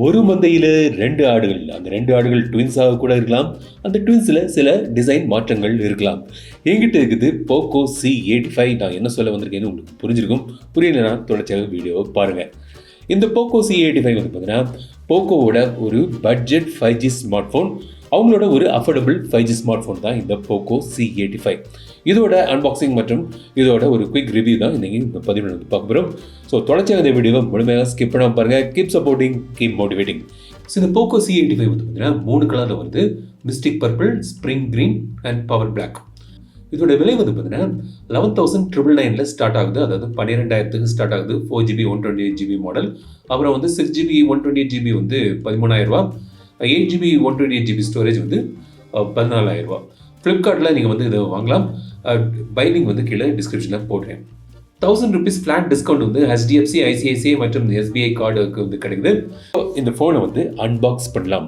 ஒரு மந்தையில் 2 ஆடுகள். அந்த 2 ஆடுகள் ட்வின்ஸாக கூட இருக்கலாம். அந்த ட்வின்ஸில் சில டிசைன் மாற்றங்கள் இருக்கலாம். என்கிட்ட இருக்குது போக்கோ C85. நான் என்ன சொல்ல வந்திருக்கேன்னு உங்களுக்கு புரிஞ்சிருக்கும். புரியலைன்னா தொடர்ச்சியாக வீடியோவை பாருங்கள். இந்த போக்கோ C85 வந்து பார்த்தீங்கன்னா போக்கோவோட ஒரு பட்ஜெட் 5G ஸ்மார்ட் ஃபோன். அவங்களோட ஒரு அஃபோர்டபுள் 5G ஸ்மார்ட் ஃபோன் தான் இந்த போக்கோ C85. இதோட அன்பாக்சிங் மற்றும் இதோட ஒரு குயிக் ரிவ்யூ தான் இன்றைக்கி இந்த பதிவில் வந்து பார்க்க போகிறோம். ஸோ தொடர்ச்சியாக இந்த வீடியோவை முழுமையாக ஸ்கிப் பண்ணாமல் பாருங்கள். Keep supporting, keep motivating. So இந்த போக்கோ C85 வந்து பார்த்தீங்கன்னா 3 கலரில் வந்து mystic purple, spring green and power black. இதோட விலை வந்து பார்த்தீங்கன்னா 11,999 ஸ்டார்ட் ஆகுது. அதாவது 12,000 ஸ்டார்ட் ஆகுது. 4GB 128GB model. அப்புறம் வந்து 6GB 128GB வந்து 13,000 ரூபா. 8GB 128GB ஸ்டோரேஜ் வந்து 14,000 ரூபா. ஃப்ளிப்கார்ட்டில் நீங்கள் வந்து இதை வாங்கலாம். பைலிங் வந்து கீழே டிஸ்கிரிப்ஷனில் போடுறேன். 1000 rupees ஃப்ளாட் டிஸ்கவுண்ட் வந்து HDFC, ICICI மற்றும் SBI கார்டுக்கு வந்து கிடைக்குது. இந்த ஃபோனை வந்து அன்பாக்ஸ் பண்ணலாம்.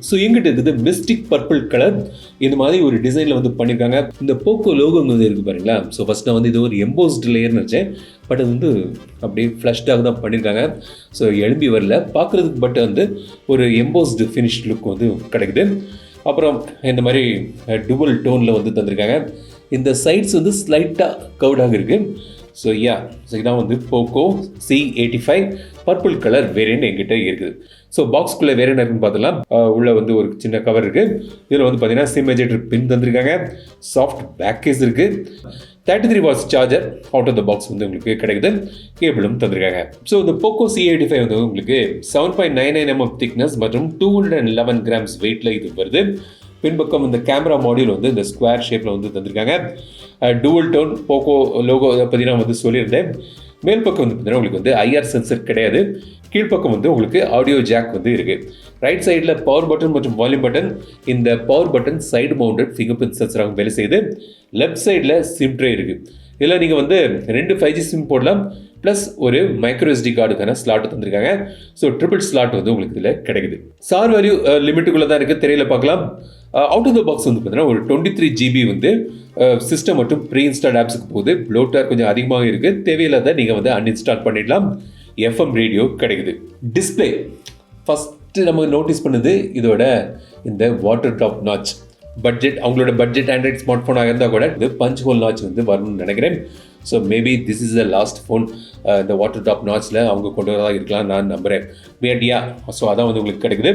ஸோ எங்கிட்ட இருக்குது மிஸ்டிக் பர்பிள் கலர். இந்த மாதிரி ஒரு டிசைனில் வந்து பண்ணியிருக்காங்க. இந்த போக்கோ லோகோ வந்து இருக்குது பாருங்களா. ஸோ ஃபஸ்ட் நான் வந்து இது ஒரு எம்போஸ்ட் லேயர்னு நினச்சேன். பட் அது வந்து அப்படியே ஃப்ளஷ்டாக தான் பண்ணியிருக்காங்க. ஸோ எழும்பி வரல பார்க்குறதுக்கு. பட் வந்து ஒரு எம்போஸ்டு ஃபினிஷ் லுக் வந்து கிடைக்குது. அப்புறம் இந்த மாதிரி டுவல் டோனில் வந்து தந்திருக்காங்க. இந்த சைட்ஸ் வந்து ஸ்லைட்டாக கவுடாக இருக்குது. ஸோ இதான் வந்து Poco C85 purple colour variant என்கிட்ட இருக்குது. ஸோ பாக்ஸ்குள்ளே வேரியன்ட் இருக்குன்னு பார்த்துலாம். உள்ளே வந்து ஒரு சின்ன கவர் இருக்குது. இதில் வந்து பார்த்தீங்கன்னா சிம் எஜெக்டர் பின் தந்திருக்காங்க. சாஃப்ட் பேக் கேஸ் இருக்குது. 33 watts charger out of the box வந்து உங்களுக்கு கிடைக்குது. கேபிளும் தந்திருக்காங்க. ஸோ இந்த போக்கோ C85 வந்து உங்களுக்கு 7.99 mm திக்னஸ் மற்றும் 211 grams வெயிட்டில் இது வருது. பின்பக்கம் இந்த கேமரா மாடியூல் வந்து இந்த ஸ்கொயர் ஷேப்பில் வந்து தந்திருக்காங்க. டுவல் டோன் போக்கோ லோகோ பற்றி நான் வந்து சொல்லியிருந்தேன். மேல் பக்கம் வந்து பார்த்தீங்கன்னா உங்களுக்கு வந்து IR சென்சர் கிடையாது. கீழ்ப்பக்கம் வந்து உங்களுக்கு ஆடியோ ஜாக் வந்து இருக்குது. ரைட் சைடில் பவர் பட்டன் மற்றும் வால்யூம் பட்டன். இந்த power button side mounted fingerprint சென்சராக வேலை செய்யுது. லெஃப்ட் சைடில் சிம் ட்ரே இருக்குது. இதில் நீங்கள் வந்து 2 5G சிம் போடலாம். ப்ளஸ் ஒரு மைக்ரோ SD கார்டுக்கான ஸ்லாட் தந்திருக்காங்க. ஸோ ட்ரிபிள் ஸ்லாட் வந்து உங்களுக்கு இதில் கிடைக்குது. சார் வேல்யூ லிமிட்டுக்குள்ளே தான் இருக்குது. திரையில் பார்க்கலாம். அவுட் ஆஃப் த பாக்ஸ் வந்து பார்த்தீங்கன்னா ஒரு 23GB வந்து சிஸ்டம் மற்றும் ப்ரீ இன்ஸ்டால் ஆப்ஸுக்கு போகுது. ப்ளோட்டர் கொஞ்சம் அதிகமாக இருக்குது. தேவையில்லாத நீங்கள் வந்து அன்இன்ஸ்டால் பண்ணிடலாம். FM ரேடியோ கிடைக்குது. டிஸ்பிளே ஃபஸ்ட்டு நம்ம நோட்டீஸ் பண்ணது இதோட இந்த வாட்டர் டாப் நாச். பட்ஜெட் அவங்களோட பட்ஜெட் ஆண்ட்ராய்ட் ஸ்மார்ட் ஃபோனாக இருந்தால் கூட இது பஞ்ச் ஹோல் நாச் வந்து வரணும்னு நினைக்கிறேன். So maybe this is the last phone இந்த வாட்டர் டாப் நாச்சில் அவங்க கொண்டு வரதாக இருக்கலாம் நான் நம்புகிறேன். ஸோ அதான் வந்து உங்களுக்கு கிடைக்குது.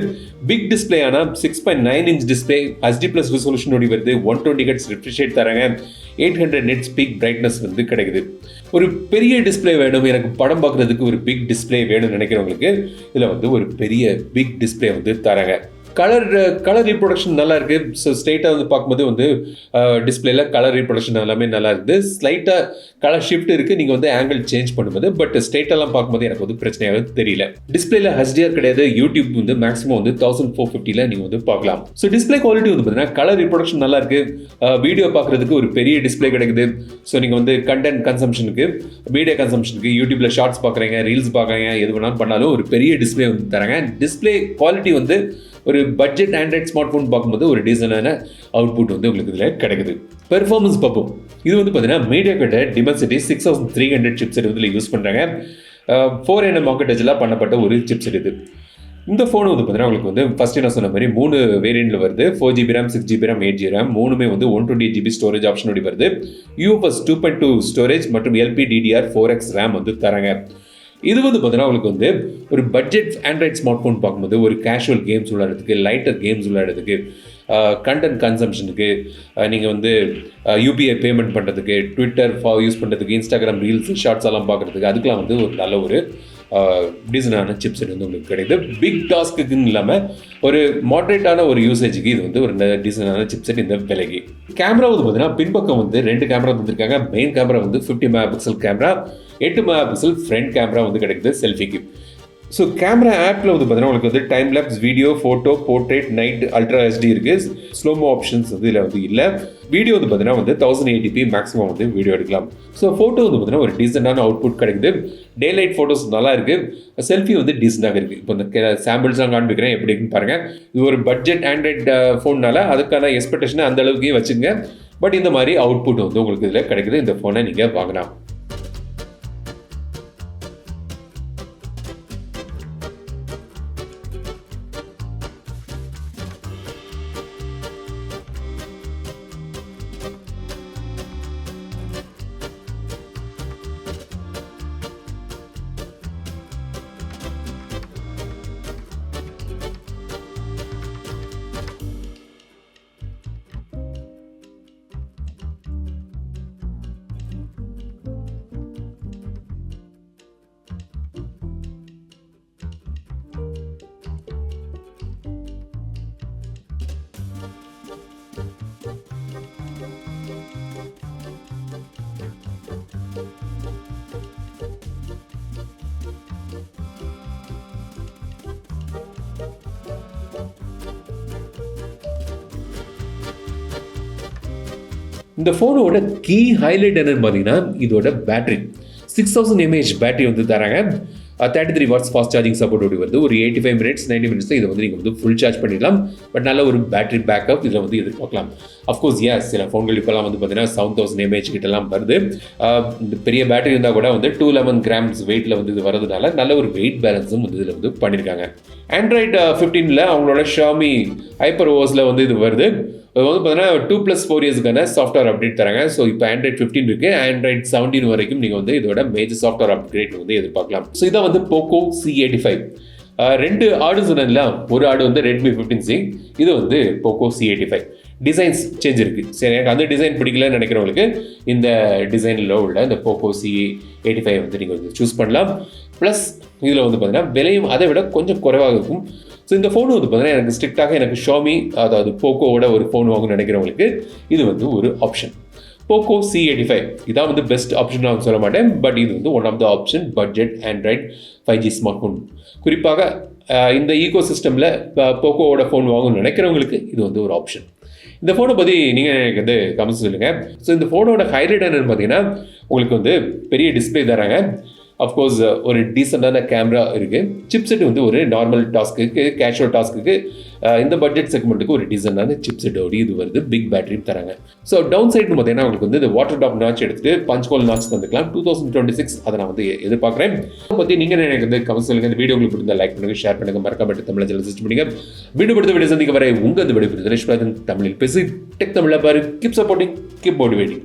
பிக் டிஸ்பிளே ஆனால் 6.9 inch டிஸ்பிளே HD+ ரெசல்யூஷனோடு வருது. 120 Hz ரிஃப்ரெஷ் ரேட் தராங்க. 800 nits பீக் பிரைட்னஸ் வந்து கிடைக்குது. ஒரு பெரிய டிஸ்பிளே வேணும், எனக்கு படம் பார்க்குறதுக்கு ஒரு பிக் டிஸ்பிளே வேணும்னு நினைக்கிறவங்களுக்கு இதில் வந்து ஒரு பெரிய பிக் டிஸ்பிளே வந்து தராங்க. கலர் ரீப்ரொடக்ஷன் நல்லா இருக்குது. ஸோ ஸ்ட்ரெயிட்டாக வந்து பார்க்கும்போது வந்து டிஸ்பிளேல கலர் ரீப்ரொடக்ஷன் எல்லாமே நல்லா இருக்குது. ஸ்லைட்டாக கலர் ஷிஃப்ட் இருக்குது நீங்கள் வந்து ஆங்கிள் சேஞ்ச் பண்ணும்போது. பட் ஸ்ட்ரெயிட்டெல்லாம் பார்க்கும்போது எனக்கு வந்து பிரச்சனையாக தெரியல. டிஸ்பிளேல HDR கிடையாது. யூடியூப் வந்து மேக்ஸிமம் வந்து 1440 நீங்கள் வந்து பார்க்கலாம். ஸோ டிஸ்பிளே குவாலிட்டி வந்து பார்த்தீங்கன்னா கலர் ரீப்ரொடக்ஷன் நல்லா இருக்குது. வீடியோ பார்க்குறதுக்கு ஒரு பெரிய டிஸ்பிளே கிடைக்குது. ஸோ நீங்கள் வந்து கண்டென்ட் கன்சம்ஷனுக்கு, வீடியோ கன்சம்ஷனுக்கு, யூடியூப்ல ஷார்ட்ஸ் பார்க்குறீங்க, ரீல்ஸ் பார்க்குறீங்க, எது வேணாலும் பண்ணாலும் ஒரு பெரிய டிஸ்பிளே வந்து தராங்க. டிஸ்பிளே குவாலிட்டி வந்து ஒரு பட்ஜெட் ஆண்ட்ராய்ட் ஸ்மார்ட் ஃபோன் பார்க்கும்போது ஒரு டீசனான அவுட்புட் வந்து உங்களுக்கு இதில் கிடைக்குது. பெர்ஃபார்மன்ஸ் பார்ப்போம். இது வந்து பார்த்தீங்கன்னா மீடியாடெக் டிமென்சிட்டி 6300 சிப்செட் வந்து யூஸ் பண்ணுறாங்க. 4nm ஆர்க்கிடெக்சரில் பண்ணப்பட்ட ஒரு சிப்செட் இது. இந்த ஃபோன் வந்து பார்த்தீங்கன்னா உங்களுக்கு வந்து ஃபஸ்ட்டு நான் சொன்ன மாதிரி 3 வேரியண்ட்டில் வருது. 4GB RAM, 6GB RAM, 8GB RAM. மூணுமே வந்து 128GB ஸ்டோரேஜ் ஆப்ஷனோடு வருது. UFS 2.2 ஸ்டோரேஜ் மற்றும் LPDDR4X RAM வந்து தராங்க. இது வந்து பார்த்தீங்கன்னா உங்களுக்கு வந்து ஒரு பட்ஜெட் ஆண்ட்ராய்ட் ஸ்மார்ட் ஃபோன் பார்க்கும்போது ஒரு கேஷுவல் கேம்ஸ் விளையாடுறதுக்கு, லைட்டர் கேம்ஸ் விளையாடுறதுக்கு, கண்டென்ட் கன்சம்ஷனுக்கு, நீங்கள் வந்து UPI பேமெண்ட் பண்ணுறதுக்கு, ட்விட்டர் யூஸ் பண்ணுறதுக்கு, இன்ஸ்டாகிராம் ரீல்ஸ் ஷார்ட்ஸ் எல்லாம் பார்க்குறதுக்கு, அதுக்கெலாம் வந்து ஒரு நல்ல ஒரு டீசனான சிப்செட் வந்து உங்களுக்கு கிடைக்குது. பிக் டாஸ்க்குன்னு இல்லாமல் ஒரு மாட்ரேட்டான ஒரு யூசேஜுக்கு இது வந்து ஒரு டீசனான சிப்செட் இந்த விலைக்கு. கேமரா வந்து பார்த்தீங்கன்னா பின்பக்கம் வந்து 2 கேமரா வந்துருக்காங்க. மெயின் கேமரா வந்து 50 MP camera, 8 MP front camera வந்து கிடைக்குது செல்ஃபிக்கு. ஸோ கேமரா ஆப்பில் வந்து பார்த்தீங்கன்னா உங்களுக்கு வந்து time lapse, video, photo, portrait, night, ultra HD இருக்குது. ஸ்லோமோ ஆப்ஷன்ஸ் வந்து இதில் வந்து இல்லை. வீடியோ வந்து பார்த்தீங்கன்னா வந்து 1080p மேக்ஸிமம் வந்து வீடியோ எடுக்கலாம். ஸோ ஃபோட்டோ வந்து பார்த்தீங்கன்னா ஒரு டீசெண்டான அவுட்புட் கிடைக்குது. டே லைட் ஃபோட்டோஸ் நல்லா இருக்குது. செல்ஃபி வந்து டீசெண்டாக இருக்குது. இப்போ இந்த சாம்பிள்ஸ்லாம் காண்பிக்கிறேன் எப்படி இருக்குன்னு பாருங்கள். இது ஒரு பட்ஜெட் ஆண்ட்ராய்ட் ஃபோன்னால அதுக்கான எக்ஸ்பெக்டேஷனை அந்த அளவுக்கு வச்சுங்க. பட் இந்த மாதிரி அவுட்புட் வந்து உங்களுக்கு இதில் கிடைக்குது. இந்த ஃபோனை நீங்கள் வாங்கலாம். இந்த ஃபோனோட கீ ஹைலைட் என்னன்னு பார்த்தீங்கன்னா இதோட பேட்டரி 6000 mAh பேட்டரி வந்து தராங்க. 33 வாட்ஸ் ஃபாஸ்ட் சார்ஜிங் சப்போர்ட் வருது. ஒரு 85 மினிட்ஸ் 90 மினிட்ஸ் இதை வந்து நீங்கள் வந்து ஃபுல் சார்ஜ் பண்ணிடலாம். பட் நல்ல ஒரு பேட்டரி பேக்கப் இதில் வந்து எதிர்பார்க்கலாம். அஃப்கோர்ஸ் சில ஃபோன்கள் இப்போலாம் வந்து பார்த்தீங்கன்னா 7000 mAh கிட்டலாம் வருது. பெரிய பேட்டரி இருந்தால் கூட வந்து 211 கிராம்ஸ் வெயிட்டில் வந்து இது வரதுனால நல்ல ஒரு வெயிட் பேலன்ஸும் வந்து இதில் வந்து பண்ணியிருக்காங்க. ஆண்ட்ராய்டு 15 அவங்களோட ஷாமி ஹைப்பர் ஓஎஸில் வந்து இது வருது. அது வந்து பார்த்தீங்கன்னா 2+4 இயர்ஸ்க்கான சாஃப்ட்வேர் அப்டேட் தராங்க. ஸோ இப்போ ஆண்ட்ராய்டு 15 இருக்குது. ஆண்ட்ராய்டு 17 வரைக்கும் நீங்கள் வந்து இதோட மேஜர் சாஃப்ட்வேர் அப்கிரேட் வந்து எதிர்பார்க்கலாம். ஸோ இதான் வந்து போக்கோ C85. 2 ஆடு சொன்னதுல ஒரு ஆடு வந்து ரெட்மி 15C, இது வந்து போக்கோ C85. டிசைன்ஸ் சேஞ்ச் இருக்குது. சரி, எனக்கு அந்த டிசைன் பிடிக்கலன்னு நினைக்கிறவங்களுக்கு இந்த டிசைனில் உள்ள இந்த போக்கோ C85 வந்து நீங்கள் வந்து சூஸ் பண்ணலாம். ப்ளஸ் இதில் வந்து பார்த்தீங்கன்னா விலையும் அதை விட கொஞ்சம் குறைவாக இருக்கும். ஸோ இந்த ஃபோன் வந்து பார்த்தீங்கன்னா எனக்கு ஸ்ட்ரிக்டாக எனக்கு ஷாமி அதாவது போக்கோவோட ஒரு ஃபோன் வாங்கணும்னு நினைக்கிறவங்களுக்கு இது வந்து ஒரு ஆப்ஷன். போக்கோ C85 இதான் வந்து பெஸ்ட் ஆப்ஷன் நான் சொல்ல மாட்டேன். பட் இது வந்து one of the option budget android 5G smartphone. குறிப்பாக இந்த ஈகோ சிஸ்டமில் போக்கோவோட ஃபோன் வாங்கணும்னு நினைக்கிறவங்களுக்கு இது வந்து ஒரு ஆப்ஷன். இந்த ஃபோனை பற்றி நீங்கள் எனக்கு வந்து கமெண்ட்ஸ் சொல்லுங்கள். ஸோ இந்த ஃபோனோட ஹைலைட் என்னன்னு பார்த்தீங்கன்னா உங்களுக்கு வந்து பெரிய டிஸ்பிளே தராங்க. அஃப்கோர்ஸ் ஒரு டீசெண்டான கேமரா இருக்குது. சிப்செட் வந்து ஒரு நார்மல் டாஸ்க்கு கேஷுவல் டாஸ்க்கு இந்த பட்ஜெட் செக்மெண்ட்டுக்கு ஒரு டீசெண்டான சிப்செட்டோடு இது வருது. பிக் பேட்டரியும் தராங்க. ஸோ டவுன் சைட்னு பார்த்தீங்கன்னா உங்களுக்கு வந்து இந்த வாட்டர் டாப் நாச் எடுத்துட்டு பஞ்ச் ஹோல் நாச் தந்துக்கலாம். 2026 அதை நான் வந்து எதிர்பார்க்குறேன். அதை பற்றி நீங்கள் எனக்கு வந்து கமெண்ட் சொல்லுங்கள். இந்த வீடியோ உங்களுக்கு பிடிச்சிருந்தா லைக் பண்ணுங்கள், ஷேர் பண்ணுங்கள், மறக்காம தமிழ் சேனல் சர்ச் பண்ணுங்க. வீடியோ சந்திக்க வரை உங்கள் இந்த வீடியோ தமிழில் பேசி டெக் தமிழில் பாரு. Keep supporting, keep motivating.